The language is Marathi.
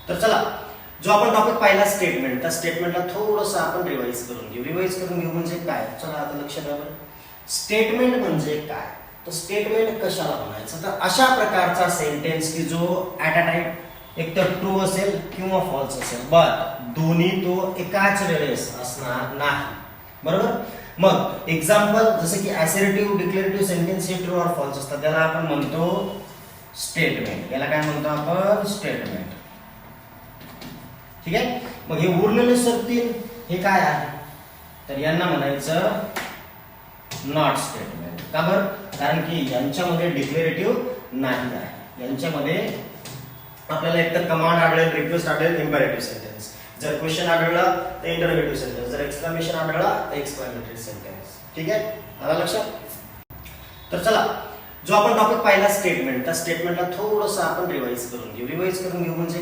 तर चला, जो आपण टॉपिक पाहिला स्टेटमेंट, त्या स्टेटमेंटला थोडंसं आपण रिवाइज करून घेऊ. रिवाइज करून घेऊ म्हणजे काय? चला आता लक्ष द्या बरं. स्टेटमेंट म्हणजे काय? तर स्टेटमेंट कशाला म्हणायचं? तर अशा प्रकारचा सेंटेन्स की जो ॲट अ टाइम एक तर ट्रू असेल किंवा फॉल्स असेल, बट दोन्ही तो एकाच वेळेस असणार नाही. बरोबर? मग एक्झाम्पल जसं की असर्टिव्ह डिक्लेरेटिव्ह सेंटेन्स हे ट्रू और फॉल्स असतात, त्याला आपण म्हणतो स्टेटमेंट. याला काय म्हणतो आपण? स्टेटमेंट. ठीक आहे. मग हे उरलेले सरतील हे काय आहे? तर यांना म्हणायचं नॉट स्टेटमेंट. का बरं? कारण की यांच्यामध्ये डिक्लेरेटिव्ह नाही आहे. यांच्यामध्ये आपल्याला एकतर कमांड आढळेल, रिक्वेस्ट आढळेल, इम्पेरेटिव्ह सेंटेन्स. जर क्वेश्चन आढळला तर इंटरोगेटिव्ह सेंटेन्स, जर एक्सक्लेमेशन आढळला तर एक्सक्लेमेटरी सेंटेन्स. ठीक आहे, आला लक्षात? तर चला, जो आपण टॉपिक पाहिला स्टेटमेंट, त्या स्टेटमेंटला थोडंसं आपण रिवाइज करून घेऊ. रिवाइज करून घेऊ म्हणजे